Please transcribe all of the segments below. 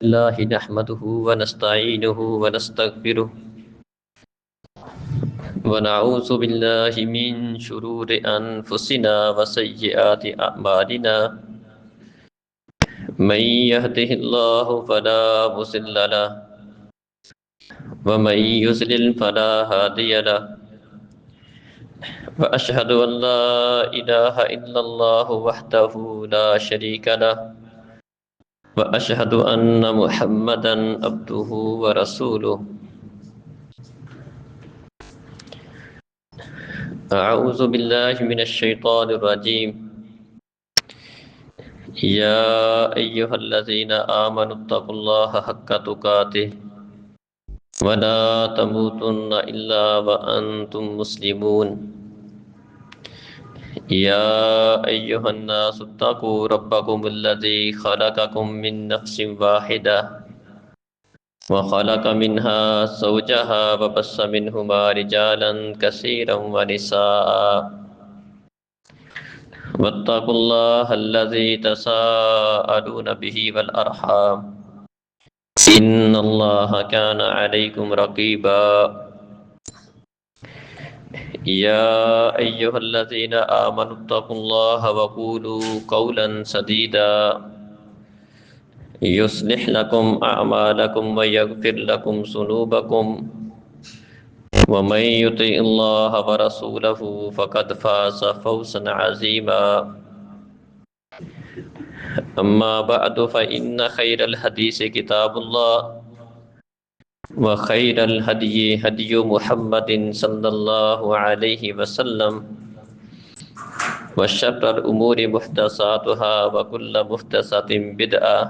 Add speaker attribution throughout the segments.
Speaker 1: الله نحمده ونستعينه ونستغفره ونعوذ بالله من شرور أنفسنا وسيئات أعمالنا من يهده الله فلا مضل له ومن يضلل فلا هادي له وأشهد أن لا إله إلا الله وحده لا شريك له وأشهد أن محمدا عبده ورسوله أعوذ بالله من الشيطان الرجيم يا أيها الذين آمنوا اتقوا الله حق تقاته ولا تموتن إلا وأنتم مسلمون يا أيها الناس اتقوا ربكم الذي خلقكم من نفس واحدة وخلق منها زوجها وبث منهما رجالا كثيرا ونساء واتقوا الله الذي تساءلون به والأرحام إن الله كان عليكم رقيبا يا أيها الذين آمنوا اتقوا الله وقولوا قولا سديدا يصلح لكم أعمالكم ويغفر لكم ذنوبكم ومن يطع الله ورسوله فقد فاز فوزا عظيما أما بعد فإن خير الحديث كتاب الله وخير الهدي هدي محمد صلى الله عليه وسلم وشر الأمور محدثاتها وكل محدثة بدعة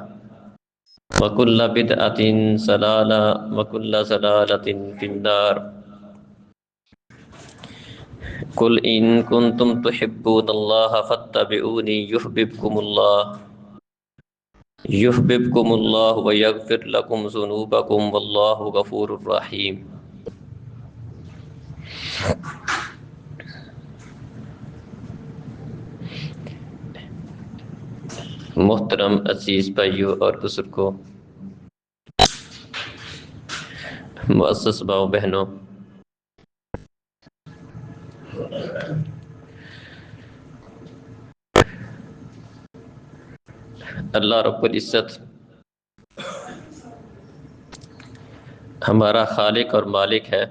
Speaker 1: وكل بدعة ضلالة وكل ضلالة في النار قل إن كنتم تحبون الله فاتبعوني يحببكم الله ويغفر لكم ذنوبكم والله غفور رحيم. محترم عزیز بھائیوں اور بزرگوں، معزز بھاؤ بہنوں، اللہ رب العزت ہمارا خالق اور مالک ہے.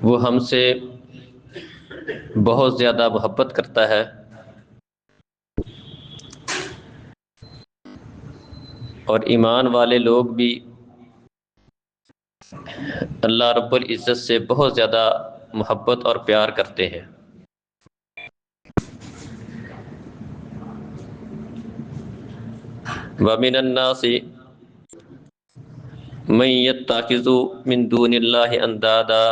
Speaker 1: وہ ہم سے بہت زیادہ محبت کرتا ہے اور ایمان والے لوگ بھی اللہ رب العزت سے بہت زیادہ محبت اور پیار کرتے ہیں. وَمِنَ النَّاسِ مَن يَتَّخِذُ مِن دُونِ اللَّهِ أَندَادًا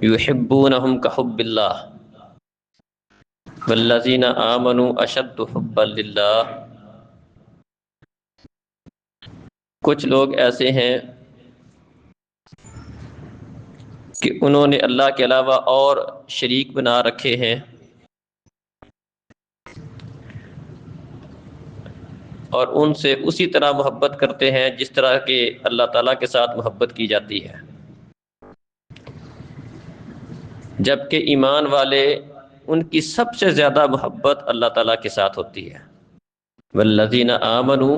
Speaker 1: يُحِبُّونَهُمْ كَحُبِّ اللَّهِ وَالَّذِينَ آمَنُوا أَشَدُّ حُبًّا لِلَّهِ. کچھ لوگ ایسے ہیں کہ انہوں نے اللہ کے علاوہ اور شریک بنا رکھے ہیں اور ان سے اسی طرح محبت کرتے ہیں جس طرح کہ اللہ تعالیٰ کے ساتھ محبت کی جاتی ہے، جبکہ ایمان والے ان کی سب سے زیادہ محبت اللہ تعالیٰ کے ساتھ ہوتی ہے. والذین آمنوا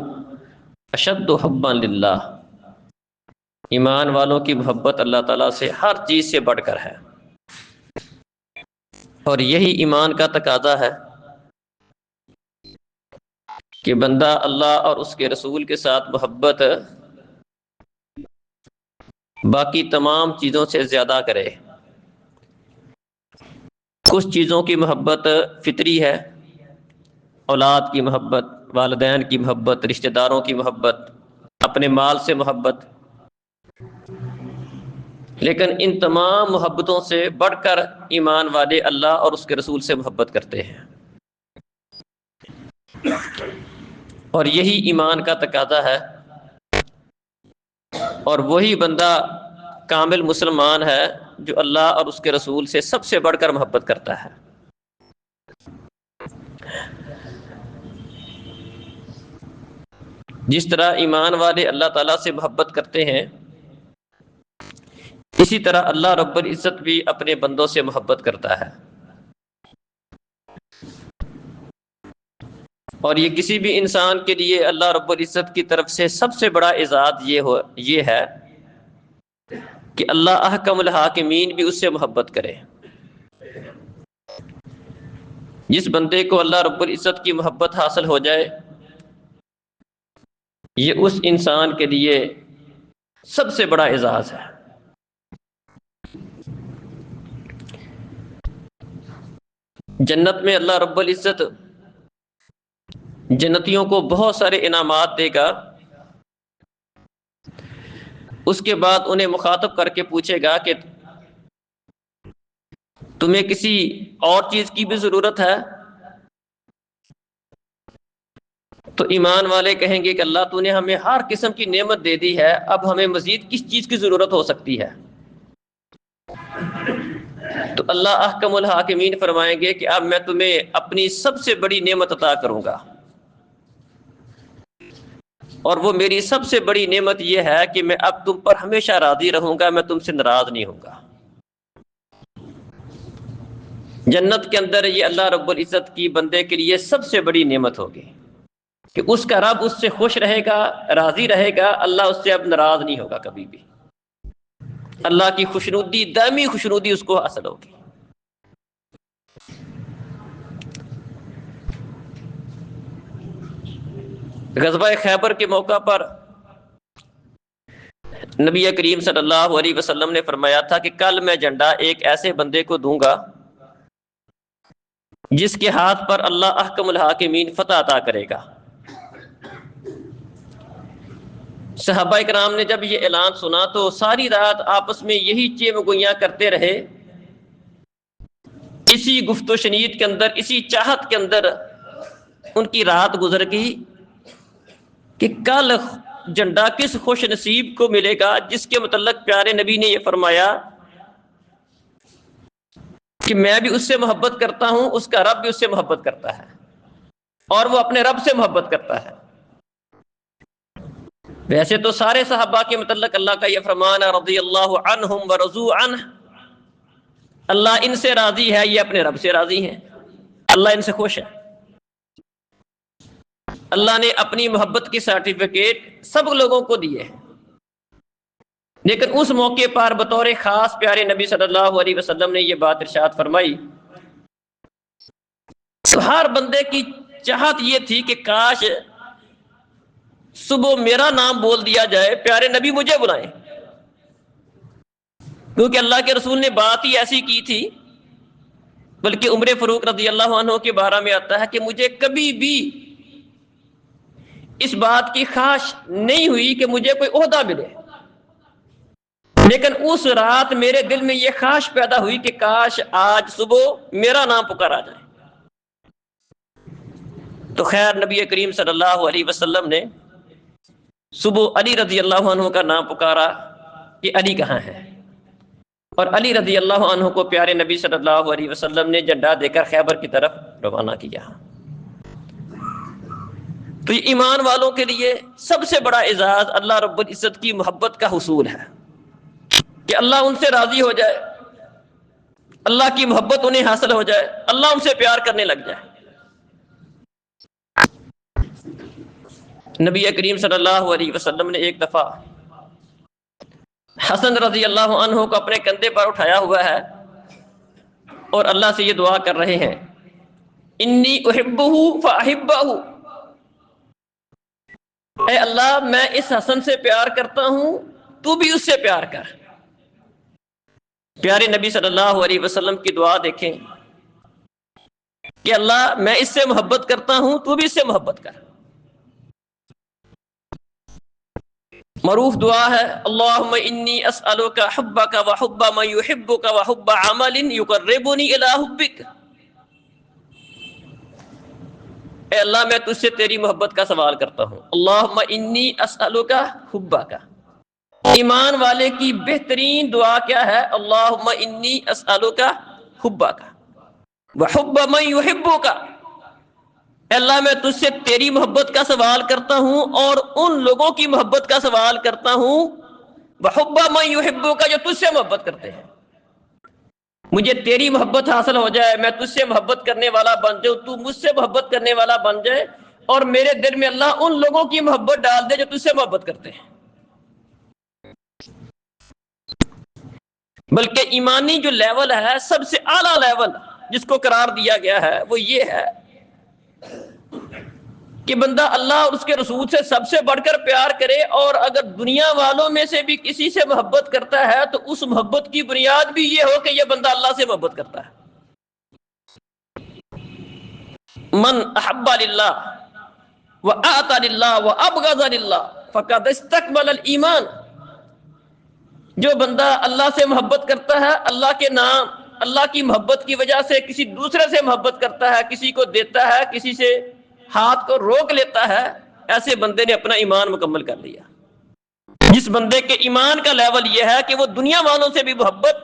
Speaker 1: اشد حبا للہ، ایمان والوں کی محبت اللہ تعالیٰ سے ہر چیز سے بڑھ کر ہے، اور یہی ایمان کا تقاضا ہے کہ بندہ اللہ اور اس کے رسول کے ساتھ محبت باقی تمام چیزوں سے زیادہ کرے. کچھ چیزوں کی محبت فطری ہے، اولاد کی محبت، والدین کی محبت، رشتہ داروں کی محبت، اپنے مال سے محبت، لیکن ان تمام محبتوں سے بڑھ کر ایمان والے اللہ اور اس کے رسول سے محبت کرتے ہیں، اور یہی ایمان کا تقاضا ہے. اور وہی بندہ کامل مسلمان ہے جو اللہ اور اس کے رسول سے سب سے بڑھ کر محبت کرتا ہے. جس طرح ایمان والے اللہ تعالیٰ سے محبت کرتے ہیں، اسی طرح اللہ رب العزت بھی اپنے بندوں سے محبت کرتا ہے۔ اور یہ کسی بھی انسان کے لیے اللہ رب العزت کی طرف سے سب سے بڑا اعزاز یہ ہے کہ اللہ احکم الحاکمین بھی اس سے محبت کرے۔ جس بندے کو اللہ رب العزت کی محبت حاصل ہو جائے، یہ اس انسان کے لیے سب سے بڑا اعزاز ہے۔ جنت میں اللہ رب العزت جنتیوں کو بہت سارے انعامات دے گا، اس کے بعد انہیں مخاطب کر کے پوچھے گا کہ تمہیں کسی اور چیز کی بھی ضرورت ہے؟ تو ایمان والے کہیں گے کہ اللہ تو نے ہمیں ہر قسم کی نعمت دے دی ہے، اب ہمیں مزید کس چیز کی ضرورت ہو سکتی ہے؟ تو اللہ احکم الحاکمین فرمائیں گے کہ اب میں تمہیں اپنی سب سے بڑی نعمت عطا کروں گا، اور وہ میری سب سے بڑی نعمت یہ ہے کہ میں اب تم پر ہمیشہ راضی رہوں گا، میں تم سے ناراض نہیں ہوں گا۔ جنت کے اندر یہ اللہ رب العزت کی بندے کے لیے سب سے بڑی نعمت ہوگی کہ اس کا رب اس سے خوش رہے گا، راضی رہے گا، اللہ اس سے اب ناراض نہیں ہوگا کبھی بھی۔ اللہ کی خوشنودی، دائمی خوشنودی اس کو حاصل ہوگی۔ غزوہ خیبر کے موقع پر نبی کریم صلی اللہ علیہ وسلم نے فرمایا تھا کہ کل میں جھنڈا ایک ایسے بندے کو دوں گا جس کے ہاتھ پر اللہ احکم الحاکمین فتح عطا کرے گا۔ صحابہ کرام نے جب یہ اعلان سنا تو ساری رات آپس میں یہی چیم گوئیاں کرتے رہے، اسی گفت و شنید کے اندر، اسی چاہت کے اندر ان کی رات گزر گئی کہ کل جھنڈا کس خوش نصیب کو ملے گا جس کے متعلق پیارے نبی نے یہ فرمایا کہ میں بھی اس سے محبت کرتا ہوں، اس کا رب بھی اس سے محبت کرتا ہے، اور وہ اپنے رب سے محبت کرتا ہے۔ ویسے تو سارے صحابہ کے متعلق اللہ کا یہ فرمان ہے رضی اللہ عنہم ورضوا عنہ، اللہ ان سے راضی ہے، یہ اپنے رب سے راضی ہیں، اللہ ان سے خوش ہے۔ اللہ نے اپنی محبت کی سرٹیفکیٹ سب لوگوں کو دیے ہیں، لیکن اس موقع پر بطور خاص پیارے نبی صلی اللہ علیہ وسلم نے یہ بات ارشاد فرمائی تو ہر بندے کی چاہت یہ تھی کہ کاش صبح میرا نام بول دیا جائے، پیارے نبی مجھے بلائیں، کیونکہ اللہ کے رسول نے بات ہی ایسی کی تھی۔ بلکہ عمر فاروق رضی اللہ عنہ کے بارے میں آتا ہے کہ مجھے کبھی بھی اس بات کی خواہش نہیں ہوئی کہ مجھے کوئی عہدہ ملے، لیکن اس رات میرے دل میں یہ خواہش پیدا ہوئی کہ کاش آج صبح میرا نام پکارا جائے۔ تو خیر نبی کریم صلی اللہ علیہ وسلم نے صبح علی رضی اللہ عنہ کا نام پکارا کہ علی کہاں ہے، اور علی رضی اللہ عنہ کو پیارے نبی صلی اللہ علیہ وسلم نے جھنڈا دے کر خیبر کی طرف روانہ کیا۔ تو یہ ایمان والوں کے لیے سب سے بڑا اعزاز اللہ رب العزت کی محبت کا حصول ہے کہ اللہ ان سے راضی ہو جائے، اللہ کی محبت انہیں حاصل ہو جائے، اللہ ان سے پیار کرنے لگ جائے۔ نبی کریم صلی اللہ علیہ وسلم نے ایک دفعہ حسن رضی اللہ عنہ کو اپنے کندھے پر اٹھایا ہوا ہے اور اللہ سے یہ دعا کر رہے ہیں انی احبہ فاحبہ، اے اللہ میں اس حسن سے پیار کرتا ہوں، تو بھی اس سے پیار کر۔ پیارے نبی صلی اللہ علیہ وسلم کی دعا دیکھیں کہ اللہ میں اس سے محبت کرتا ہوں، تو بھی اس سے محبت کر۔ معروف دعا ہے اللہم انی اسألک حبک وحب من یحبک وحب عمل یقربنی الی حبک، اے اللہ میں تجھ سے تیری محبت کا سوال کرتا ہوں۔ اللہم انی اسألک حبک، ایمان والے کی بہترین دعا کیا ہے؟ اللہم انی اسألک حبک وحب من یحبک، اللہ میں تجھ سے تیری محبت کا سوال کرتا ہوں اور ان لوگوں کی محبت کا سوال کرتا ہوں وحب من یحبک کا جو تجھ سے محبت کرتے ہیں. مجھے تیری محبت حاصل ہو جائے، میں تجھ سے محبت کرنے والا بن جاؤں، تو مجھ سے محبت کرنے والا بن جائے، اور میرے دل میں اللہ ان لوگوں کی محبت ڈال دے جو تجھ سے محبت کرتے ہیں. بلکہ ایمانی جو لیول ہے، سب سے اعلیٰ لیول جس کو قرار دیا گیا ہے وہ یہ ہے کہ بندہ اللہ اور اس کے رسول سے سب سے بڑھ کر پیار کرے، اور اگر دنیا والوں میں سے بھی کسی سے محبت کرتا ہے تو اس محبت کی بنیاد بھی یہ ہو کہ یہ بندہ اللہ سے محبت کرتا ہے. من احب للہ واعطى للہ وابغض للہ فقد استکمل الایمان. جو بندہ اللہ سے محبت کرتا ہے، اللہ کے نام، اللہ کی محبت کی وجہ سے کسی دوسرے سے محبت کرتا ہے، کسی کو دیتا ہے، کسی سے ہاتھ کو روک لیتا ہے، ایسے بندے نے اپنا ایمان مکمل کر لیا. جس بندے کے ایمان کا لیول یہ ہے کہ وہ دنیا والوں سے بھی محبت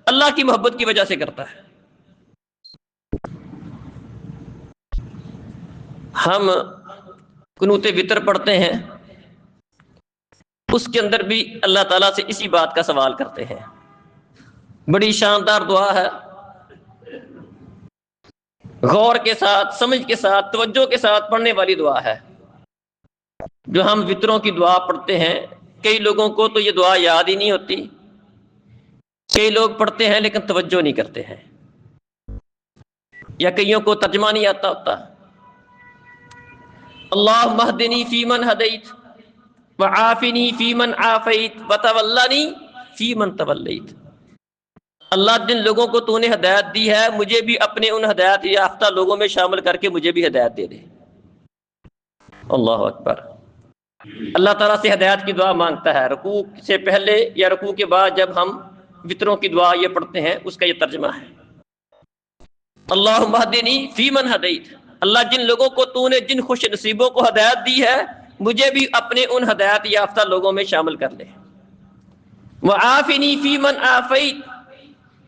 Speaker 1: اللہ کی محبت کی وجہ سے کرتا ہے. ہم قنوت وتر پڑھتے ہیں، اس کے اندر بھی اللہ تعالیٰ سے اسی بات کا سوال کرتے ہیں. بڑی شاندار دعا ہے، غور کے ساتھ، سمجھ کے ساتھ، توجہ کے ساتھ پڑھنے والی دعا ہے. جو ہم وطروں کی دعا پڑھتے ہیں، کئی لوگوں کو تو یہ دعا یاد ہی نہیں ہوتی، کئی لوگ پڑھتے ہیں لیکن توجہ نہیں کرتے ہیں، یا کئیوں کو ترجمہ نہیں آتا ہوتا. اللہم اہدنی فیمن ہدیت وعافنی فیمن عافیت وتولنی فیمن تولیت. اللہ، جن لوگوں کو تو نے ہدایت دی ہے مجھے بھی اپنے ان ہدایت یافتہ لوگوں میں شامل کر کے مجھے بھی ہدایت دے دے. اللہ اکبر. اللہ تعالیٰ سے ہدایت کی دعا مانگتا ہے. رکوع سے پہلے یا رکوع کے بعد جب ہم وطروں کی دعا یہ پڑھتے ہیں، اس کا یہ ترجمہ ہے اللہم اہدنی فیمن ہدیت. اللہ، جن لوگوں کو تو نے جن خوش نصیبوں کو ہدایت دی ہے مجھے بھی اپنے ان ہدایت یافتہ لوگوں میں شامل کر لے. وعافنی فیمن عافیت.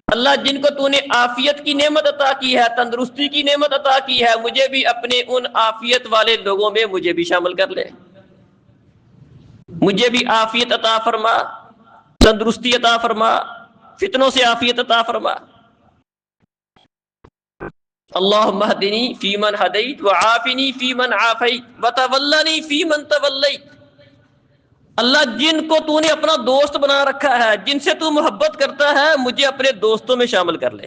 Speaker 1: اللہ، جن کو تو نے عافیت کی نعمت عطا کی ہے، تندرستی کی نعمت عطا کی ہے، مجھے بھی اپنے ان عافیت والے لوگوں میں مجھے بھی شامل کر لے. مجھے بھی عافیت عطا فرما، تندرستی عطا فرما، فتنوں سے عافیت عطا فرما. اللہم اہدنی فیمن ہدیت وعافنی فیمن عافیت وتولنی فیمن تولیت. اللہ، جن کو تو نے اپنا دوست بنا رکھا ہے، جن سے تو محبت کرتا ہے، مجھے اپنے دوستوں میں شامل کر لے.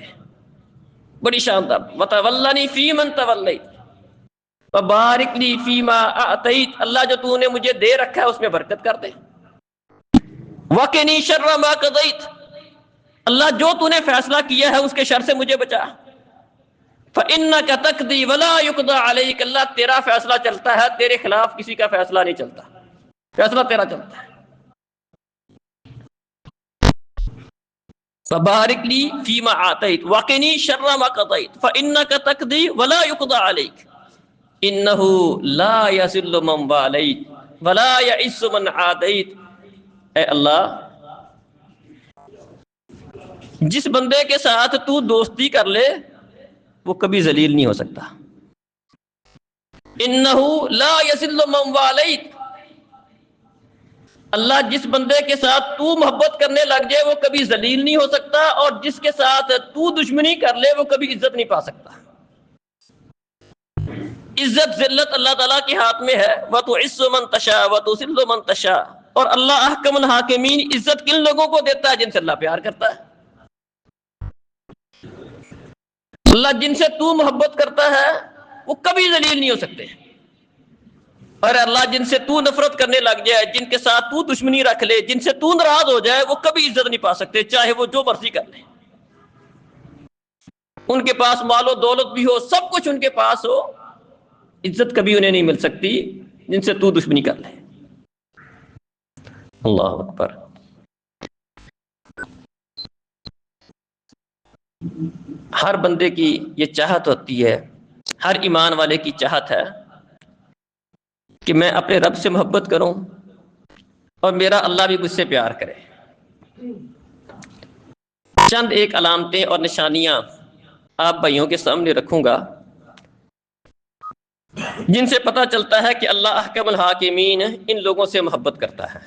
Speaker 1: بڑی شاندار. وتولنی فیمن تولیت وبارک لی فیما اعطیت. اللہ، جو تو نے مجھے دے رکھا ہے اس میں برکت کر دے. وقنی شر ما قضیت. اللہ، جو تو نے فیصلہ کیا ہے اس کے شر سے مجھے بچا. فإنک تقضی ولا یقضی علیک. اللہ، تیرا فیصلہ چلتا ہے، تیرے خلاف کسی کا فیصلہ نہیں چلتا، فیصلہ تیرا چلتا ہے. فبارک لی فیما اعطیت وقنی شر ما قضیت فإنک تقضی ولا یقضی علیک انہ لا یذل من والیت ولا یعز من عادیت. اے اللہ، جس بندے کے ساتھ تو دوستی کر لے وہ کبھی ذلیل نہیں ہو سکتا. انہ لا یذل من والیت. اللہ، جس بندے کے ساتھ تو محبت کرنے لگ جائے وہ کبھی ذلیل نہیں ہو سکتا، اور جس کے ساتھ تو دشمنی کر لے وہ کبھی عزت نہیں پا سکتا. عزت ذلت اللہ تعالیٰ کے ہاتھ میں ہے. وَتُعِزُّ مَن تَشَاءُ وَتُذِلُّ مَن تَشَاءُ. اور اللہ احکم الحاکمین. عزت کن لوگوں کو دیتا ہے؟ جن سے اللہ پیار کرتا ہے. اللہ، جن سے تو محبت کرتا ہے وہ کبھی ذلیل نہیں ہو سکتے، اور اللہ، جن سے تو نفرت کرنے لگ جائے، جن کے ساتھ تو دشمنی رکھ لے، جن سے تو ناراض ہو جائے، وہ کبھی عزت نہیں پا سکتے، چاہے وہ جو مرضی کر لیں. ان کے پاس مال و دولت بھی ہو، سب کچھ ان کے پاس ہو، عزت کبھی انہیں نہیں مل سکتی جن سے تو دشمنی کر لے. اللہ اکبر. ہر بندے کی یہ چاہت ہوتی ہے، ہر ایمان والے کی چاہت ہے کہ میں اپنے رب سے محبت کروں اور میرا اللہ بھی مجھ سے پیار کرے. چند ایک علامتیں اور نشانیاں آپ بھائیوں کے سامنے رکھوں گا جن سے پتہ چلتا ہے کہ اللہ احکم الحاکمین ان لوگوں سے محبت کرتا ہے،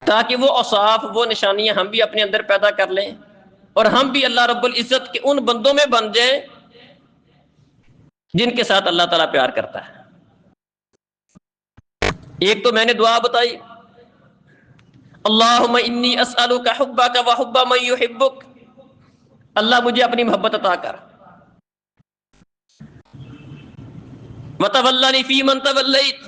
Speaker 1: تاکہ وہ اوصاف، وہ نشانیاں ہم بھی اپنے اندر پیدا کر لیں اور ہم بھی اللہ رب العزت کے ان بندوں میں بن جائیں جن کے ساتھ اللہ تعالیٰ پیار کرتا ہے۔ ایک تو میں نے دعا بتائی، اللہم انی اسألک حبک وحب من یحبک، اللہ مجھے اپنی محبت عطا کر، وتولنی فی من تولیت،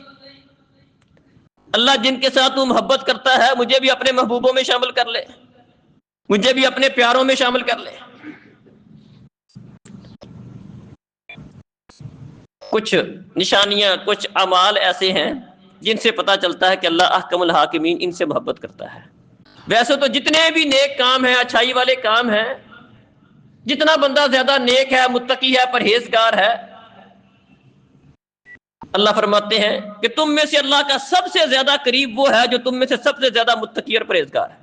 Speaker 1: اللہ جن کے ساتھ تو محبت کرتا ہے مجھے بھی اپنے محبوبوں میں شامل کر لے، مجھے بھی اپنے پیاروں میں شامل کر لے۔ کچھ نشانیاں، کچھ اعمال ایسے ہیں جن سے پتہ چلتا ہے کہ اللہ احکم الحاکمین ان سے محبت کرتا ہے۔ ویسے تو جتنے بھی نیک کام ہیں، اچھائی والے کام ہیں، جتنا بندہ زیادہ نیک ہے، متقی ہے، پرہیزگار ہے، اللہ فرماتے ہیں کہ تم میں سے اللہ کا سب سے زیادہ قریب وہ ہے جو تم میں سے سب سے زیادہ متقی اور پرہیزگار ہے۔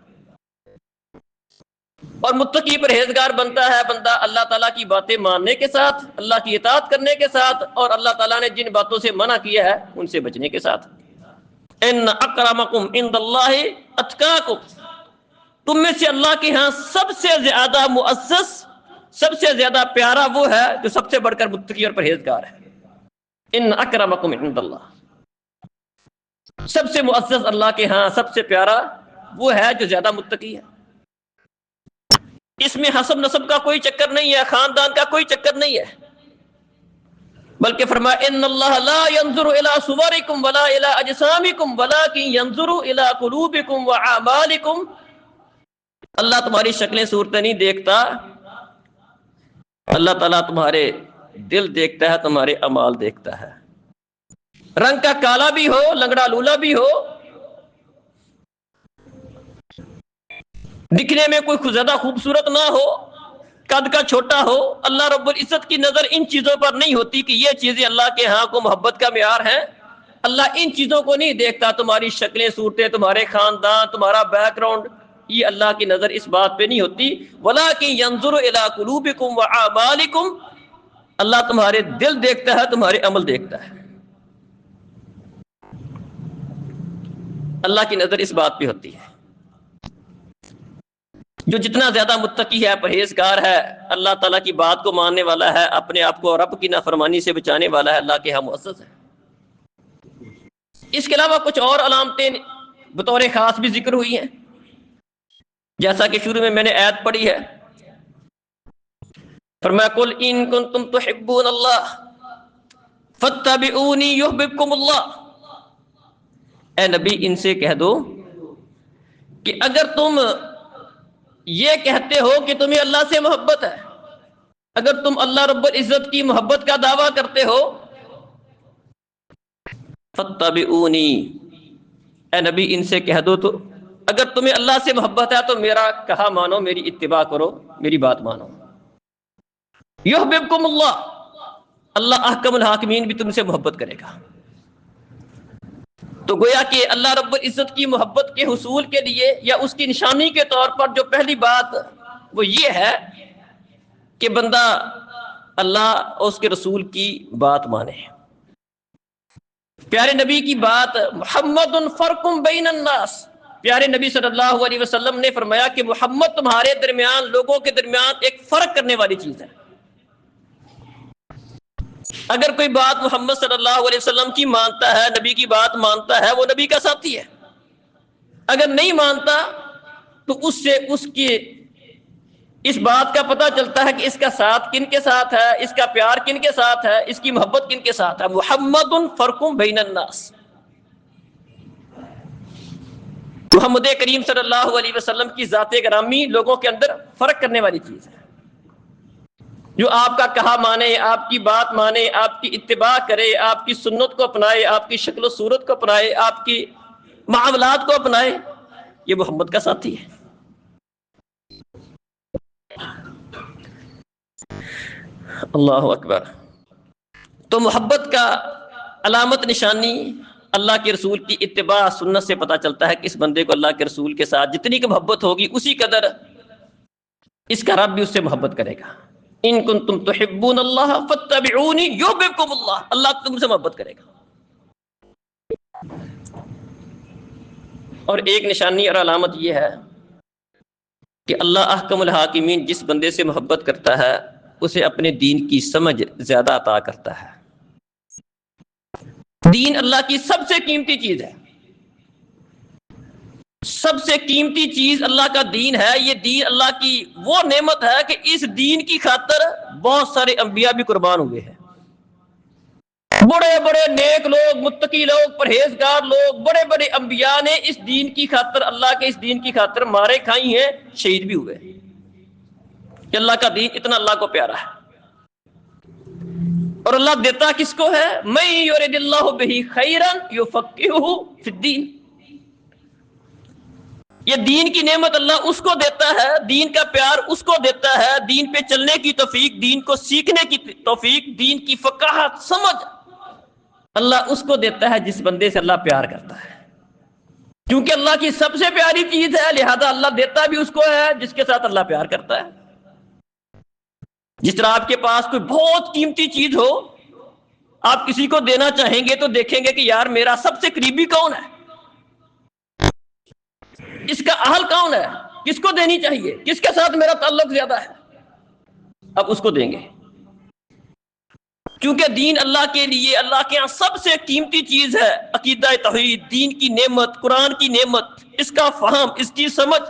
Speaker 1: اور متقی پرہیزگار بنتا ہے بندہ اللہ تعالیٰ کی باتیں ماننے کے ساتھ، اللہ کی اطاعت کرنے کے ساتھ، اور اللہ تعالیٰ نے جن باتوں سے منع کیا ہے ان سے بچنے کے ساتھ۔ ان اکرمکم عند اللہ اتقاکم، تم میں سے اللہ کے ہاں سب سے زیادہ معزز، سب سے زیادہ پیارا وہ ہے جو سب سے بڑھ کر متقی اور پرہیزگار ہے۔ ان اکرمکم عند اللہ، سب سے معزز اللہ کے ہاں، سب سے پیارا وہ ہے جو زیادہ متقی ہے۔ اس میں حسب نسب کا کوئی چکر نہیں ہے، خاندان کا کوئی چکر نہیں ہے، بلکہ فرمایا ان اللہ لا ينظر الى صورکم ولا الى اجسامکم ولکن ينظر الى قلوبکم واعمالکم، اللہ تمہاری شکلیں صورتیں نہیں دیکھتا، اللہ تعالیٰ تمہارے دل دیکھتا ہے، تمہارے اعمال دیکھتا ہے۔ رنگ کا کالا بھی ہو، لنگڑا لولا بھی ہو، دکھنے میں کوئی زیادہ خوبصورت نہ ہو، قد کا چھوٹا ہو، اللہ رب العزت کی نظر ان چیزوں پر نہیں ہوتی کہ یہ چیزیں اللہ کے ہاں کو محبت کا معیار ہیں۔ اللہ ان چیزوں کو نہیں دیکھتا، تمہاری شکلیں صورتیں، تمہارے خاندان، تمہارا بیک گراؤنڈ، یہ اللہ کی نظر اس بات پہ نہیں ہوتی۔ وَلَٰكِن يَنظُرُ إِلَىٰ قُلُوبِكُمْ وَأَعْمَالِكُمْ، اللہ تمہارے دل دیکھتا ہے، تمہارے عمل دیکھتا ہے۔ اللہ کی نظر اس بات پہ ہوتی ہے۔ جو جتنا زیادہ متقی ہے، پرہیزگار ہے، اللہ تعالیٰ کی بات کو ماننے والا ہے، اپنے آپ کو رب کی نافرمانی سے بچانے والا ہے، اللہ کے ہاں معزز ہے۔ اس کے علاوہ کچھ اور علامتیں بطور خاص بھی ذکر ہوئی ہیں، جیسا کہ شروع میں نے آیت پڑھی ہے، فرمایا قل ان کنتم تحبون اللہ فاتبعونی یحببکم اللہ، اے نبی ان سے کہہ دو کہ اگر تم یہ کہتے ہو کہ تمہیں اللہ سے محبت ہے، اگر تم اللہ رب العزت کی محبت کا دعویٰ کرتے ہو، فاتبعونی، اے نبی ان سے کہہ دو تو اگر تمہیں اللہ سے محبت ہے تو میرا کہا مانو، میری اتباع کرو، میری بات مانو۔ یحببکم اللہ، اللہ احکم الحاکمین بھی تم سے محبت کرے گا۔ تو گویا کہ اللہ رب العزت کی محبت کے حصول کے لیے یا اس کی نشانی کے طور پر جو پہلی بات وہ یہ ہے کہ بندہ اللہ اور اس کے رسول کی بات مانے، پیارے نبی کی بات۔ محمد فرق بین الناس، پیارے نبی صلی اللہ علیہ وسلم نے فرمایا کہ محمد تمہارے درمیان، لوگوں کے درمیان ایک فرق کرنے والی چیز ہے۔ اگر کوئی بات محمد صلی اللہ علیہ وسلم کی مانتا ہے، نبی کی بات مانتا ہے، وہ نبی کا ساتھی ہے۔ اگر نہیں مانتا تو اس سے اس کی اس بات کا پتہ چلتا ہے کہ اس کا ساتھ کن کے ساتھ ہے، اس کا پیار کن کے ساتھ ہے، اس کی محبت کن کے ساتھ ہے۔ محمد فرق بین الناس، محمد کریم صلی اللہ علیہ وسلم کی ذات گرامی لوگوں کے اندر فرق کرنے والی چیز ہے۔ جو آپ کا کہا مانے، آپ کی بات مانے، آپ کی اتباع کرے، آپ کی سنت کو اپنائے، آپ کی شکل و صورت کو اپنائے، آپ کی معاملات کو اپنائے، یہ محمد کا ساتھی ہے۔ اللہ اکبر۔ تو محبت کا علامت نشانی اللہ کے رسول کی اتباع سنت سے پتہ چلتا ہے کہ اس بندے کو اللہ کے رسول کے ساتھ جتنی کی محبت ہوگی اسی قدر اس کا رب بھی اس سے محبت کرے گا۔ ان کنتم تحبون اللہ فاتبعونی یحببکم اللہ، اللہ تم سے محبت کرے گا۔ اور ایک نشانی اور علامت یہ ہے کہ اللہ احکم الحاکمین جس بندے سے محبت کرتا ہے اسے اپنے دین کی سمجھ زیادہ عطا کرتا ہے۔ دین اللہ کی سب سے قیمتی چیز ہے، سب سے قیمتی چیز اللہ کا دین ہے۔ یہ دین اللہ کی وہ نعمت ہے کہ اس دین کی خاطر بہت سارے انبیاء بھی قربان ہوئے ہیں۔ بڑے بڑے نیک لوگ، متقی لوگ، پرہیزگار لوگ، بڑے بڑے انبیاء نے اس دین کی خاطر، اللہ کے اس دین کی خاطر مارے کھائی ہیں، شہید بھی ہوئے کہ اللہ کا دین اتنا اللہ کو پیارا ہے۔ اور اللہ دیتا کس کو ہے؟ من یرد اللہ بہ خیرا یفقہہ فی الدین۔ یہ دین کی نعمت اللہ اس کو دیتا ہے، دین کا پیار اس کو دیتا ہے، دین پہ چلنے کی توفیق، دین کو سیکھنے کی توفیق، دین کی فقاہت، سمجھ اللہ اس کو دیتا ہے جس بندے سے اللہ پیار کرتا ہے۔ کیونکہ اللہ کی سب سے پیاری چیز ہے، لہذا اللہ دیتا بھی اس کو ہے جس کے ساتھ اللہ پیار کرتا ہے۔ جس طرح آپ کے پاس کوئی بہت قیمتی چیز ہو، آپ کسی کو دینا چاہیں گے تو دیکھیں گے کہ یار میرا سب سے قریبی کون ہے، اس کا اہل کون ہے، کس کو دینی چاہیے، کس کے ساتھ میرا تعلق زیادہ ہے، اب اس کو دیں گے۔ کیونکہ دین اللہ کے لیے، اللہ کے ہاں سب سے قیمتی چیز ہے عقیدہ توحید، دین کی نعمت، قرآن کی نعمت، اس کا فہم، اس کی سمجھ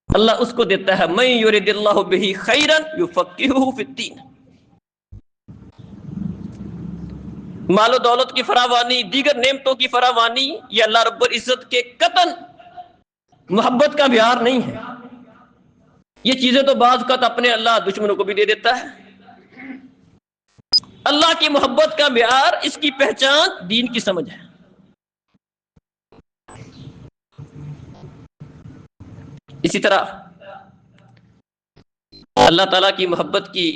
Speaker 1: اللہ اس کو دیتا ہے۔ من یرد اللہ بہ خیرا یفقہہ فی الدین۔ مال و دولت کی فراوانی، دیگر نعمتوں کی فراوانی، یہ اللہ رب العزت کے قطعاً محبت کا معیار نہیں ہے۔ یہ چیزیں تو بعض اوقات اپنے اللہ دشمنوں کو بھی دے دیتا ہے۔ اللہ کی محبت کا معیار، اس کی پہچان دین کی سمجھ ہے۔ اسی طرح اللہ تعالیٰ کی محبت کی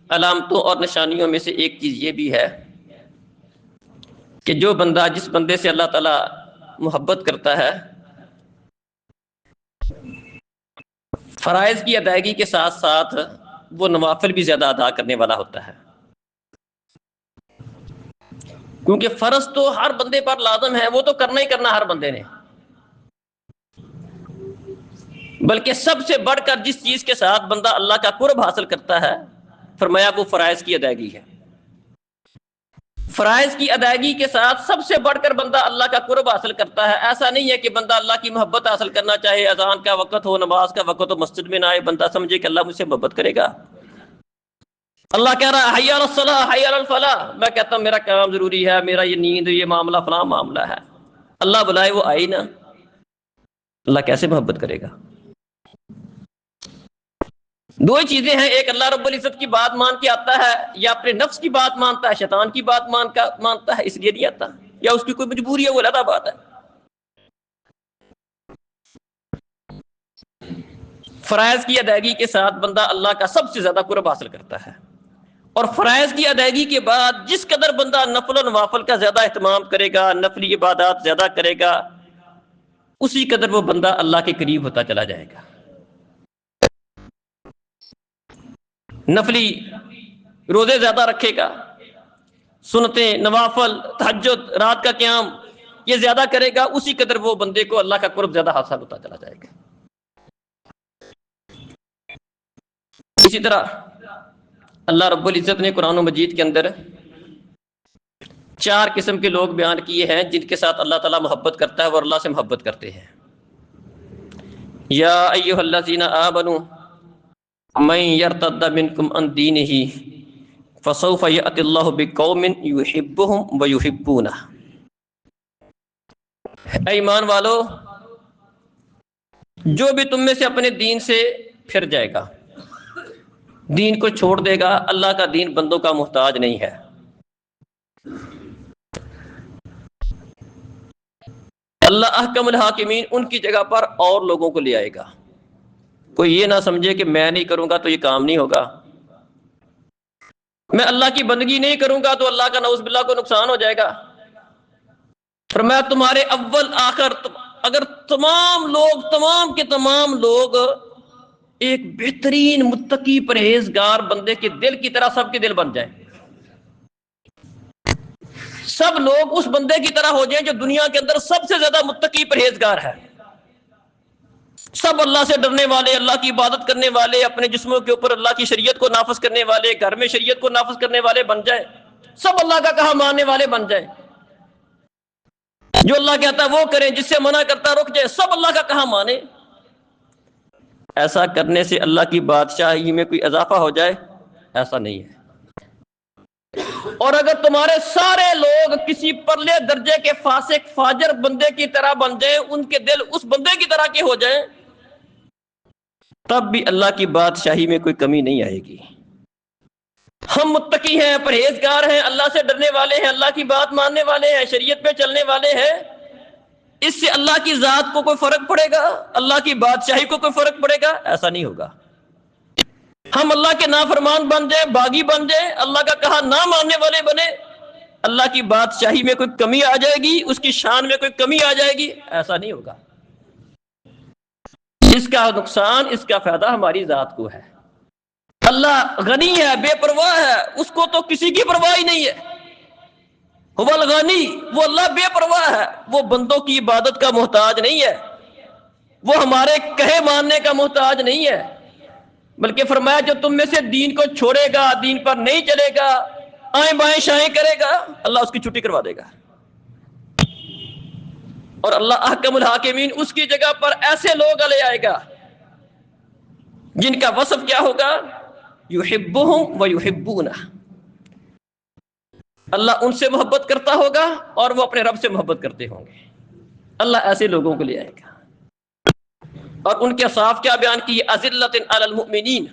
Speaker 1: علامتوں اور نشانیوں میں سے ایک چیز یہ بھی ہے کہ جو بندہ، جس بندے سے اللہ تعالیٰ محبت کرتا ہے، فرائض کی ادائیگی کے ساتھ ساتھ وہ نوافل بھی زیادہ ادا کرنے والا ہوتا ہے۔ کیونکہ فرض تو ہر بندے پر لازم ہے، وہ تو کرنا ہی کرنا ہر بندے نے، بلکہ سب سے بڑھ کر جس چیز کے ساتھ بندہ اللہ کا قرب حاصل کرتا ہے، فرمایا وہ فرائض کی ادائیگی ہے۔ فرائض کی ادائیگی کے ساتھ سب سے بڑھ کر بندہ اللہ کا قرب حاصل کرتا ہے۔ ایسا نہیں ہے کہ بندہ اللہ کی محبت حاصل کرنا چاہے، اذان کا وقت ہو، نماز کا وقت ہو، مسجد میں نہ آئے، بندہ سمجھے کہ اللہ مجھ سے محبت کرے گا۔ اللہ کہہ رہا ہے حی علی الصلاۃ حی علی الفلاح، میں کہتا ہوں میرا کام ضروری ہے، میرا یہ نیند، یہ معاملہ فلاں معاملہ ہے، اللہ بلائے وہ آئی نا، اللہ کیسے محبت کرے گا؟ دو ہی چیزیں ہیں، ایک اللہ رب العزت کی بات مان کے آتا ہے، یا اپنے نفس کی بات مانتا ہے، شیطان کی بات مانتا ہے اس لیے نہیں آتا، یا اس کی کوئی مجبوری ہے، وہ علیحدہ بات ہے۔ فرائض کی ادائیگی کے ساتھ بندہ اللہ کا سب سے زیادہ قرب حاصل کرتا ہے، اور فرائض کی ادائیگی کے بعد جس قدر بندہ نفل و نوافل کا زیادہ اہتمام کرے گا، نفلی عبادات زیادہ کرے گا، اسی قدر وہ بندہ اللہ کے قریب ہوتا چلا جائے گا۔ نفلی روزے زیادہ رکھے گا، سنتیں، نوافل، تہجد، رات کا قیام یہ زیادہ کرے گا، اسی قدر وہ بندے کو اللہ کا قرب زیادہ حاصل ہوتا چلا جائے گا۔ اسی طرح اللہ رب العزت نے قرآن مجید کے اندر 4 قسم کے لوگ بیان کیے ہیں جن کے ساتھ اللہ تعالیٰ محبت کرتا ہے اور اللہ سے محبت کرتے ہیں۔ یا ایھا الذین آمنوا من یرتد منکم عن دینہ فسوف یأتی اللہ بقوم یحبہم ویحبونہ۔ اے ایمان والو، جو بھی تم میں سے اپنے دین سے پھر جائے گا، دین کو چھوڑ دے گا، اللہ کا دین بندوں کا محتاج نہیں ہے، اللہ احکم الحاکمین ان کی جگہ پر اور لوگوں کو لے آئے گا۔ کوئی یہ نہ سمجھے کہ میں نہیں کروں گا تو یہ کام نہیں ہوگا، میں اللہ کی بندگی نہیں کروں گا تو اللہ کا نعوذ باللہ کو نقصان ہو جائے گا۔ فرمایا تمہارے اول آخر، اگر تمام کے تمام لوگ ایک بہترین متقی پرہیزگار بندے کے دل کی طرح سب کے دل بن جائیں، سب لوگ اس بندے کی طرح ہو جائیں جو دنیا کے اندر سب سے زیادہ متقی پرہیزگار ہے، سب اللہ سے ڈرنے والے، اللہ کی عبادت کرنے والے، اپنے جسموں کے اوپر اللہ کی شریعت کو نافذ کرنے والے، گھر میں شریعت کو نافذ کرنے والے بن جائیں، سب اللہ کا کہا ماننے والے بن جائیں، جو اللہ کہتا ہے وہ کریں، جس سے منع کرتا ہے رک جائے، سب اللہ کا کہا مانے۔ ایسا کرنے سے اللہ کی بادشاہی میں کوئی اضافہ ہو جائے؟ ایسا نہیں ہے۔ اور اگر تمہارے سارے لوگ کسی پرلے درجے کے فاسق فاجر بندے کی طرح بن جائیں، ان کے دل اس بندے کی طرح کے ہو جائیں، تب بھی اللہ کی بادشاہی میں کوئی کمی نہیں آئے گی۔ ہم متقی ہیں، پرہیزگار ہیں، اللہ سے ڈرنے والے ہیں، اللہ کی بات ماننے والے ہیں، شریعت پہ چلنے والے ہیں، اس سے اللہ کی ذات کو کوئی فرق پڑے گا؟ اللہ کی بادشاہی کو کوئی فرق پڑے گا؟ ایسا نہیں ہوگا۔ ہم اللہ کے نافرمان بن جائیں، باغی بن جائیں، اللہ کا کہا نہ ماننے والے بنے، اللہ کی بادشاہی میں کوئی کمی آ جائے گی، اس کی شان میں کوئی کمی آ جائے گی؟ ایسا نہیں ہوگا۔ اس کا نقصان، اس کا فائدہ ہماری ذات کو ہے۔ اللہ غنی ہے، بے پرواہ ہے، اس کو تو کسی کی پرواہ ہی نہیں ہے۔ هو الغنی، وہ اللہ بے پرواہ ہے، وہ بندوں کی عبادت کا محتاج نہیں ہے، وہ ہمارے کہے ماننے کا محتاج نہیں ہے، بلکہ فرمایا جو تم میں سے دین کو چھوڑے گا، دین پر نہیں چلے گا، آئیں بائیں شائیں کرے گا، اللہ اس کی چھٹی کروا دے گا۔ اور اللہ احکم الحاکمین، اس کی جگہ پر ایسے لوگ لے آئے گا جن کا وصف کیا ہوگا؟ یحبہم ویحبونہ، اللہ ان سے محبت کرتا ہوگا اور وہ اپنے رب سے محبت کرتے ہوں گے۔ اللہ ایسے لوگوں کو لے آئے گا، اور ان کے صاف کیا بیان کی؟ اذلۃ علی المؤمنین،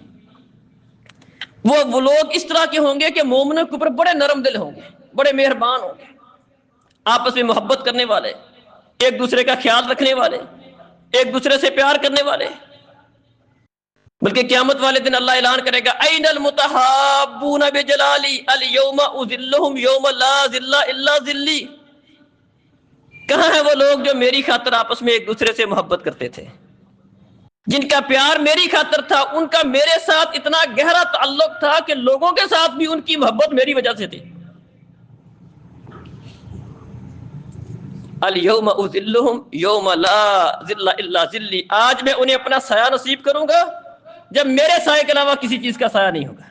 Speaker 1: وہ لوگ اس طرح کے ہوں گے کہ مومنوں کے اوپر بڑے نرم دل ہوں گے، بڑے مہربان ہوں گے، آپس میں محبت کرنے والے، ایک دوسرے کا خیال رکھنے والے، ایک دوسرے سے پیار کرنے والے۔ بلکہ قیامت والے دن اللہ اعلان کرے گا این المتحابون بجلالی الیوم اذلہم یوم لا ذل الا ذلی، کہاں ہیں وہ لوگ جو میری خاطر آپس میں ایک دوسرے سے محبت کرتے تھے، جن کا پیار میری خاطر تھا، ان کا میرے ساتھ اتنا گہرا تعلق تھا کہ لوگوں کے ساتھ بھی ان کی محبت میری وجہ سے تھی۔ الیوم اذلہم یوم لا ذل الا ذلی، آج میں انہیں اپنا سایہ نصیب کروں گا جب میرے سائے کے علاوہ کسی چیز کا سایہ نہیں ہوگا۔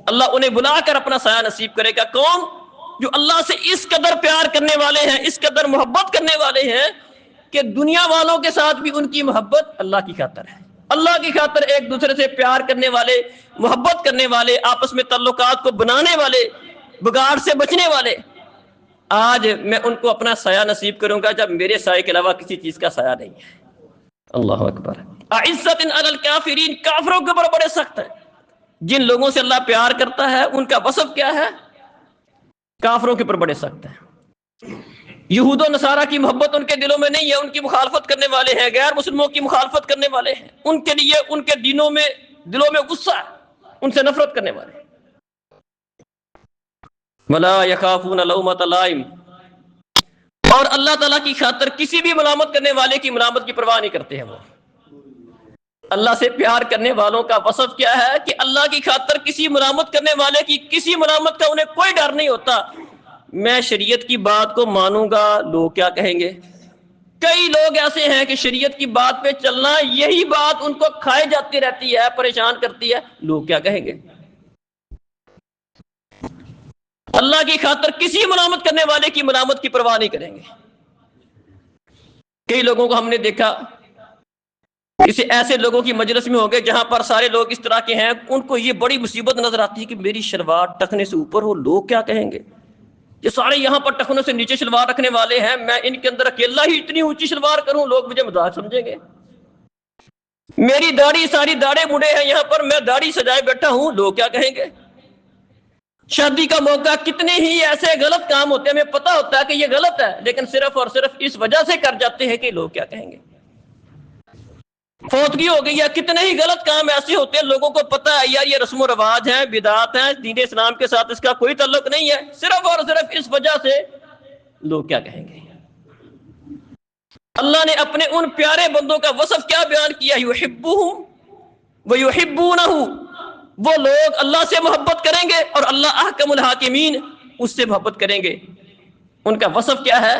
Speaker 1: اللہ انہیں بلا کر اپنا سایہ نصیب کرے گا۔ کون؟ جو اللہ سے اس قدر پیار کرنے والے ہیں، اس قدر محبت کرنے والے ہیں کہ دنیا والوں کے ساتھ بھی ان کی محبت اللہ کی خاطر ہے، اللہ کی خاطر ایک دوسرے سے پیار کرنے والے، محبت کرنے والے، آپس میں تعلقات کو بنانے والے، بگاڑ سے بچنے والے۔ آج میں ان کو اپنا سایہ نصیب کروں گا جب میرے سائے کے علاوہ کسی چیز کا سایہ نہیں ہے۔ اللہ اکبر۔ اعزت علی الکافرین، کافروں کے اوپر بڑے سخت ہے۔ جن لوگوں سے اللہ پیار کرتا ہے ان کا وصف کیا ہے؟ کافروں کے اوپر بڑے سخت ہیں۔ یہود و نصارہ کی محبت ان کے دلوں میں نہیں ہے، ان کی مخالفت کرنے والے ہیں، غیر مسلموں کی مخالفت کرنے والے ہیں، ان کے لیے ان کے دلوں میں غصہ ہے، ان سے نفرت کرنے والے۔ ولا یخافون لومۃ لائم، اور اللہ تعالیٰ کی خاطر کسی بھی ملامت کرنے والے کی ملامت کی پرواہ نہیں کرتے ہیں۔ وہ اللہ سے پیار کرنے والوں کا وصف کیا ہے کہ اللہ کی خاطر کسی ملامت کرنے والے کی کسی ملامت کا انہیں کوئی ڈر نہیں ہوتا۔ میں شریعت کی بات کو مانوں گا، لوگ کیا کہیں گے؟ کئی لوگ ایسے ہیں کہ شریعت کی بات پہ چلنا، یہی بات ان کو کھائے جاتی رہتی ہے، پریشان کرتی ہے، لوگ کیا کہیں گے؟ اللہ کی خاطر کسی ملامت کرنے والے کی ملامت کی پرواہ نہیں کریں گے۔ کئی لوگوں کو ہم نے دیکھا، کسی ایسے لوگوں کی مجلس میں ہو گئے جہاں پر سارے لوگ اس طرح کے ہیں، ان کو یہ بڑی مصیبت نظر آتی ہے کہ میری شلوار ٹخنے سے اوپر ہو، لوگ کیا کہیں گے؟ یہ سارے یہاں پر ٹخنوں سے نیچے شلوار رکھنے والے ہیں، میں ان کے اندر اکیلا ہی اتنی اونچی شلوار کروں، لوگ مجھے مذاق سمجھیں گے۔ میری داڑھی، ساری داڑھے مڑے ہیں یہاں پر، میں داڑھی سجائے بیٹھا ہوں، لوگ کیا کہیں گے؟ شادی کا موقع، کتنے ہی ایسے غلط کام ہوتے ہیں، ہمیں پتہ ہوتا ہے کہ یہ غلط ہے، لیکن صرف اور صرف اس وجہ سے کر جاتے ہیں کہ لوگ کیا کہیں گے۔ فوتگی ہو گئی ہے، کتنے ہی غلط کام ایسے ہوتے ہیں، لوگوں کو پتہ ہے یار یہ رسم و رواج ہیں، بدعات ہیں، دین اسلام کے ساتھ اس کا کوئی تعلق نہیں ہے، صرف اور صرف اس وجہ سے لوگ کیا کہیں گے۔ اللہ نے اپنے ان پیارے بندوں کا وصف کیا بیان کیا؟ یحبہم وَيُحِبُّونَهُ، وہ لوگ اللہ سے محبت کریں گے اور اللہ احکم الحاکمین اس سے محبت کریں گے۔ ان کا وصف کیا ہے؟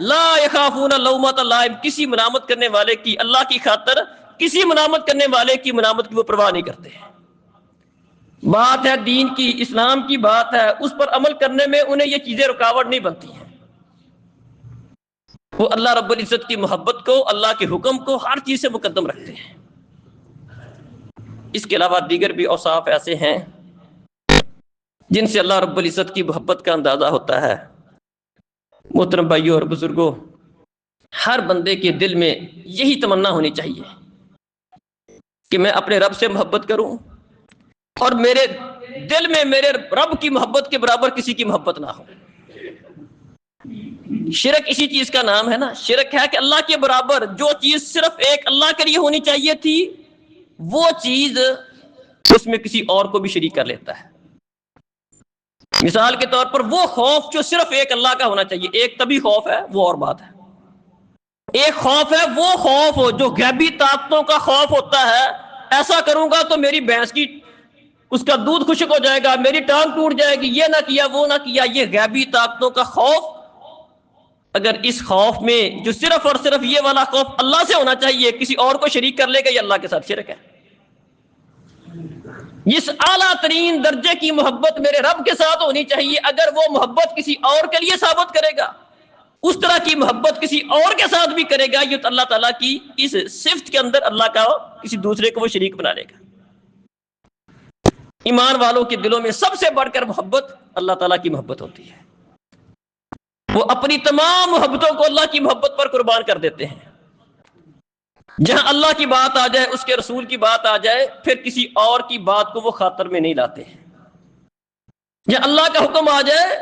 Speaker 1: لا یخافون لومۃ لائم، کسی ملامت کرنے والے کی، اللہ کی خاطر کسی ملامت کرنے والے کی ملامت کی وہ پرواہ نہیں کرتے۔ بات ہے دین کی، اسلام کی بات ہے، اس پر عمل کرنے میں انہیں یہ چیزیں رکاوٹ نہیں بنتی ہیں۔ وہ اللہ رب العزت کی محبت کو، اللہ کے حکم کو ہر چیز سے مقدم رکھتے ہیں۔ اس کے علاوہ دیگر بھی اوصاف ایسے ہیں جن سے اللہ رب العزت کی محبت کا اندازہ ہوتا ہے۔ محترم بھائیوں اور بزرگوں، ہر بندے کے دل میں یہی تمنا ہونی چاہیے کہ میں اپنے رب سے محبت کروں اور میرے دل میں میرے رب کی محبت کے برابر کسی کی محبت نہ ہو۔ شرک اسی چیز کا نام ہے نا، شرک ہے کہ اللہ کے برابر جو چیز صرف ایک اللہ کے لیے ہونی چاہیے تھی، وہ چیز اس میں کسی اور کو بھی شریک کر لیتا ہے۔ مثال کے طور پر وہ خوف جو صرف ایک اللہ کا ہونا چاہیے، ایک طبی خوف ہے وہ اور بات ہے، ایک خوف ہے وہ خوف جو غیبی طاقتوں کا خوف ہوتا ہے، ایسا کروں گا تو میری بھینس کی اس کا دودھ خشک ہو جائے گا، میری ٹانگ ٹوٹ جائے گی، یہ نہ کیا وہ نہ کیا، یہ غیبی طاقتوں کا خوف۔ اگر اس خوف میں جو صرف اور صرف یہ والا خوف اللہ سے ہونا چاہیے کسی اور کو شریک کر لے گا، یہ اللہ کے ساتھ شرک ہے۔ جس اعلیٰ ترین درجے کی محبت میرے رب کے ساتھ ہونی چاہیے، اگر وہ محبت کسی اور کے لیے ثابت کرے گا، اس طرح کی محبت کسی اور کے ساتھ بھی کرے گا، یہ تو اللہ تعالیٰ کی اس صفت کے اندر اللہ کا کسی دوسرے کو وہ شریک بنا لے گا۔ ایمان والوں کے دلوں میں سب سے بڑھ کر محبت اللہ تعالیٰ کی محبت ہوتی ہے۔ وہ اپنی تمام محبتوں کو اللہ کی محبت پر قربان کر دیتے ہیں۔ جہاں اللہ کی بات آ جائے، اس کے رسول کی بات آ جائے، پھر کسی اور کی بات کو وہ خاطر میں نہیں لاتے ہیں۔ جہاں اللہ کا حکم آ جائے،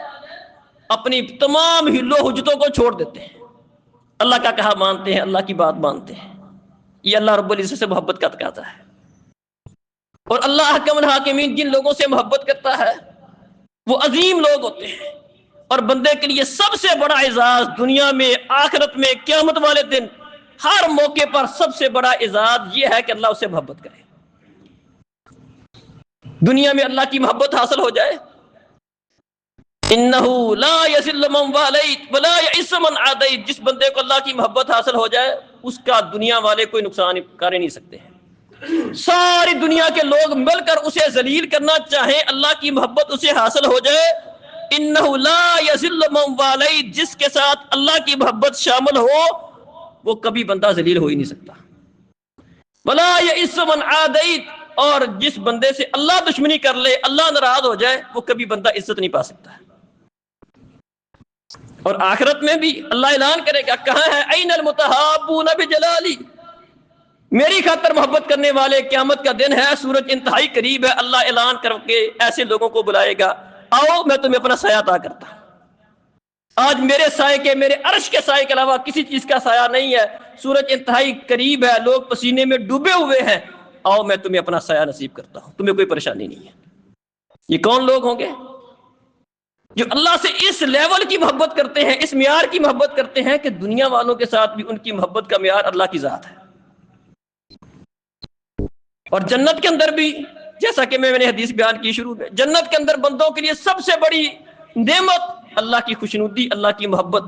Speaker 1: اپنی تمام حل و حجتوں کو چھوڑ دیتے ہیں، اللہ کا کہا مانتے ہیں، اللہ کی بات مانتے ہیں۔ یہ اللہ رب العزت سے محبت کا تقاضا ہے۔ اور اللہ احکم الحاکمین جن لوگوں سے محبت کرتا ہے وہ عظیم لوگ ہوتے ہیں، اور بندے کے لیے سب سے بڑا اعزاز دنیا میں، آخرت میں، قیامت والے دن، ہر موقع پر سب سے بڑا اعزاز یہ ہے کہ اللہ اس سے محبت کرے۔ دنیا میں اللہ کی محبت حاصل ہو جائے، انہ لا یذل من والیت ولا یئس من عادیت، جس بندے کو اللہ کی محبت حاصل ہو جائے اس کا دنیا والے کوئی نقصان کر نہیں سکتے ہیں۔ ساری دنیا کے لوگ مل کر اسے ذلیل کرنا چاہیں، اللہ کی محبت اسے حاصل ہو جائے، انہ لا یذل من والیت، جس کے ساتھ اللہ کی محبت شامل ہو وہ کبھی بندہ ذلیل ہو ہی نہیں سکتا۔ ولا یئس من عادیت، اور جس بندے سے اللہ دشمنی کر لے، اللہ ناراض ہو جائے، وہ کبھی بندہ عزت نہیں پا سکتا۔ اور آخرت میں بھی اللہ اعلان کرے گا، کہاں ہے این المتحابون بجلالی، میری خاطر محبت کرنے والے، قیامت کا دن ہے، سورج انتہائی قریب ہے، اللہ اعلان کر کے ایسے لوگوں کو بلائے گا، آؤ میں تمہیں اپنا سایہ عطا کرتا ہوں۔ آج میرے سائے کے، میرے عرش کے سائے کے علاوہ کسی چیز کا سایہ نہیں ہے، سورج انتہائی قریب ہے، لوگ پسینے میں ڈوبے ہوئے ہیں، آؤ میں تمہیں اپنا سایہ نصیب کرتا ہوں، تمہیں کوئی پریشانی نہیں ہے۔ یہ کون لوگ ہوں گے؟ جو اللہ سے اس لیول کی محبت کرتے ہیں، اس معیار کی محبت کرتے ہیں کہ دنیا والوں کے ساتھ بھی ان کی محبت کا معیار اللہ کی ذات ہے۔ اور جنت کے اندر بھی، جیسا کہ میں نے حدیث بیان کی شروع میں، جنت کے اندر بندوں کے لیے سب سے بڑی نعمت اللہ کی خوشنودی، اللہ کی محبت۔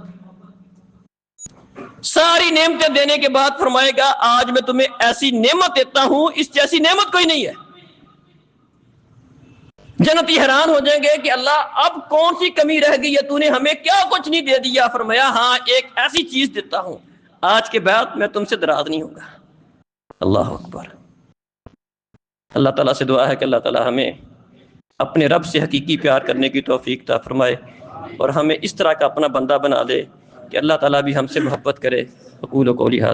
Speaker 1: ساری نعمتیں دینے کے بعد فرمائے گا، آج میں تمہیں ایسی نعمت دیتا ہوں، اس جیسی نعمت کوئی نہیں ہے۔ جنتی حیران ہو جائیں گے کہ اللہ اب کون سی کمی رہ گئی ہے، تو نے ہمیں کیا کچھ نہیں دے دیا؟ فرمایا، ہاں ایک ایسی چیز دیتا ہوں، آج کے بعد میں تم سے ناراض نہیں ہوں گا۔ اللہ اکبر۔ اللہ تعالیٰ سے دعا ہے کہ اللہ تعالیٰ ہمیں اپنے رب سے حقیقی پیار کرنے کی توفیق عطا فرمائے، اور ہمیں اس طرح کا اپنا بندہ بنا دے کہ اللہ تعالیٰ بھی ہم سے محبت کرے۔ اقول قولی ھذا